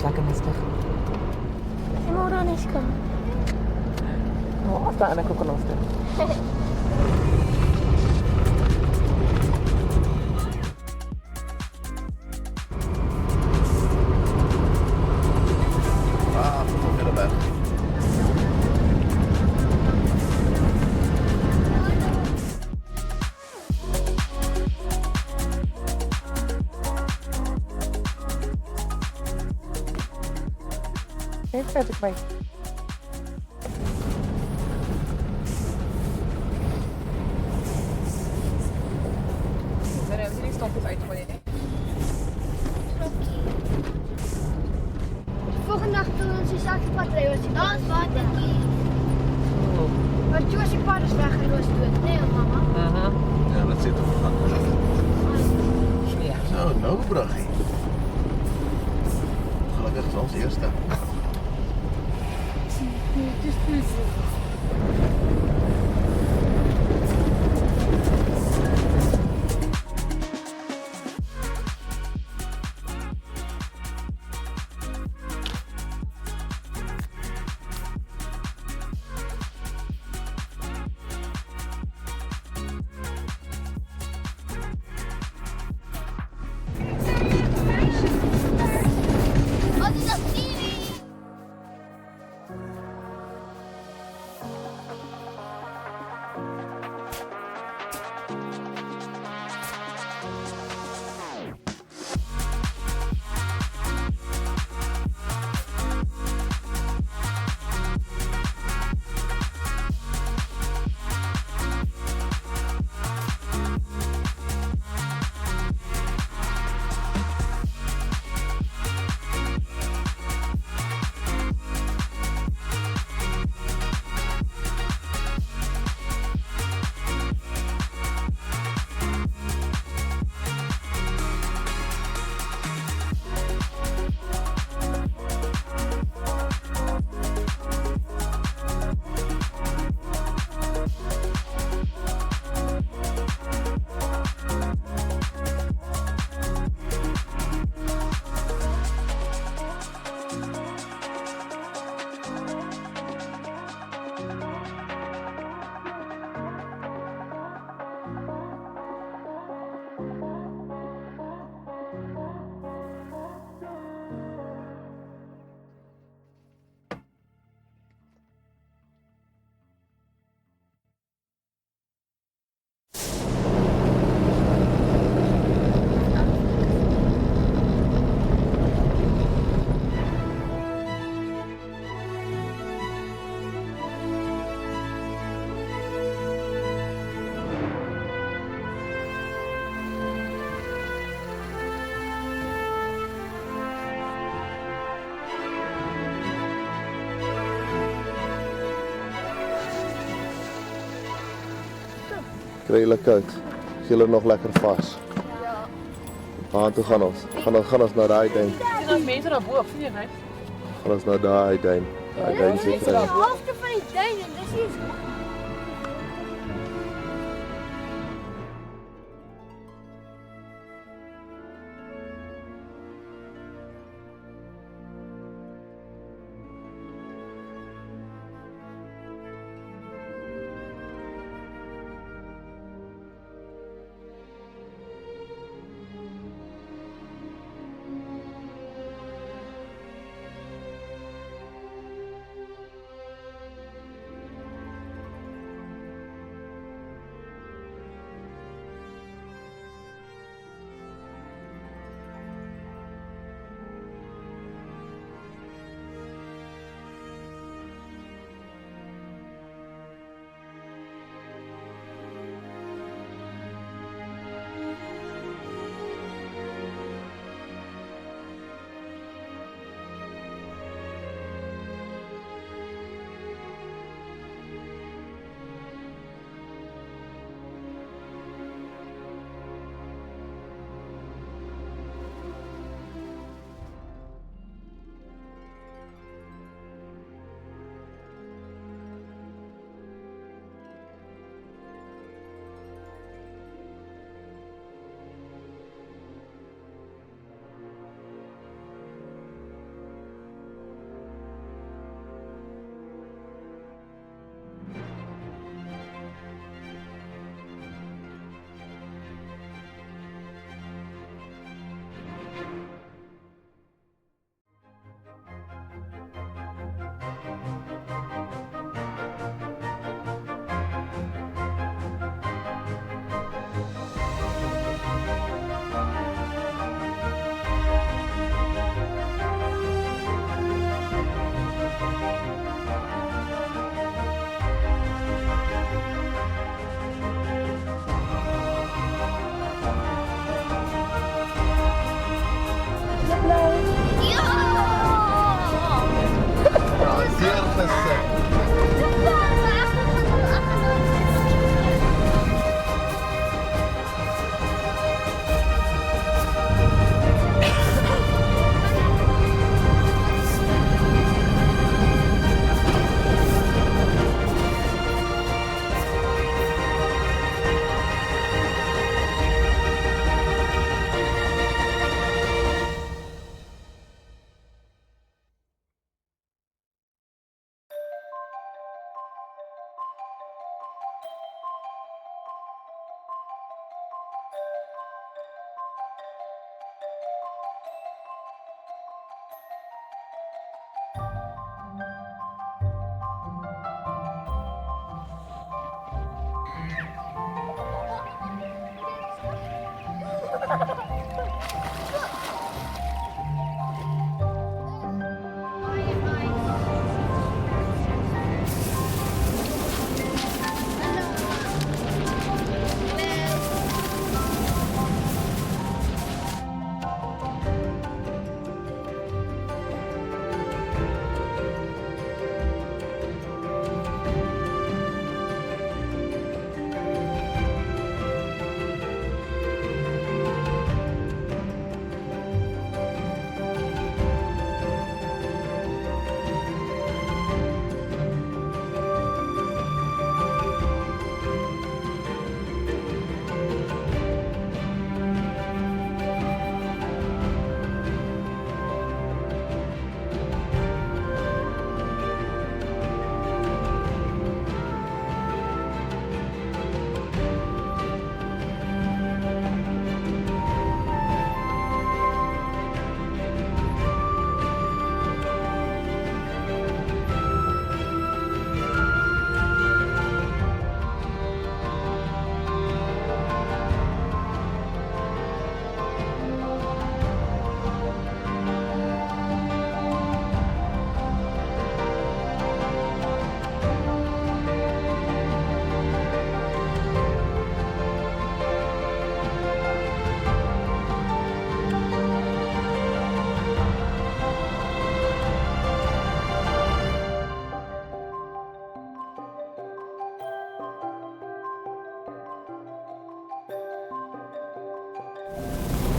lekker mistig. Sy moet dan nie kom. Oh, as daar in 'n kokonofte. Even vet ik mee. Zijn er die stompjes uitgooien? Volgende nacht toen ons die zaakpad rijden was hij dan wat maar toen was die pad is weg en was dood. Nee mama. Ja, dat zit er voor gaan. Ja. Zo, nou brachie. Gelukkig is ons eerste. Het is dus. Wat is dat TV? Kry julle koud? Is julle nog lekker vas? Ja. Waar toe gaan ons? Gaan ons na daai duin? Sien ons mense daar bo, sien jy net? Gaan ons na daai duin? Daai duin Dit is seker. de helft van die tuin en dit is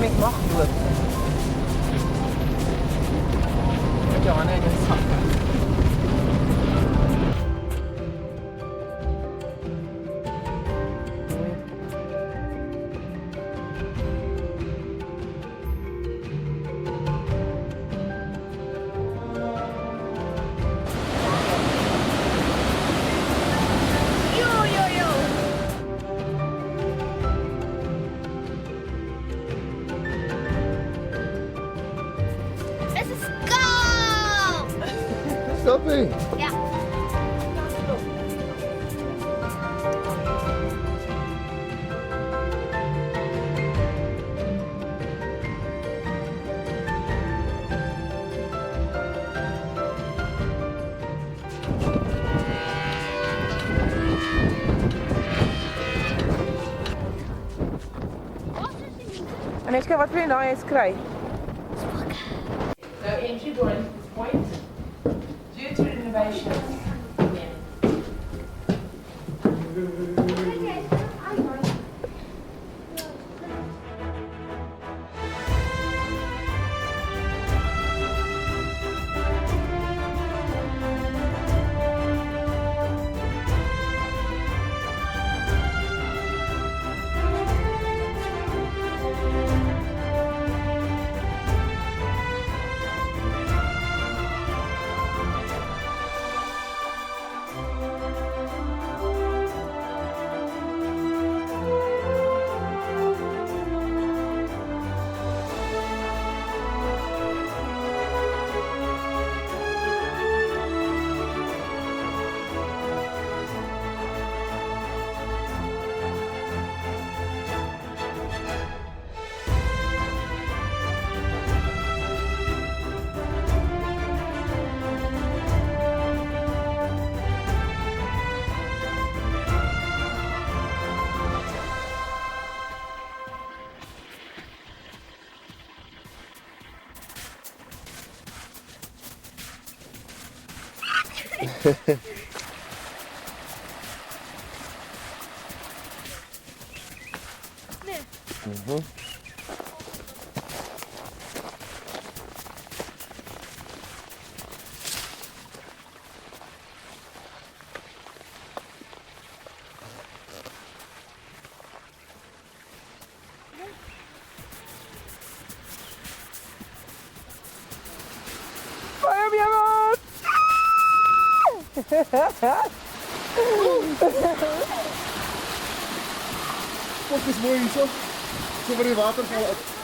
Ik mag dood. Met jou aan in het zak. Stoppie. Ja. Anetjie, wat wil je nou eens krijgen? So entry bonus points due to renovation. Nee. Waarom jammer? Kijk eens mooi zo. Zo maar in water vallen.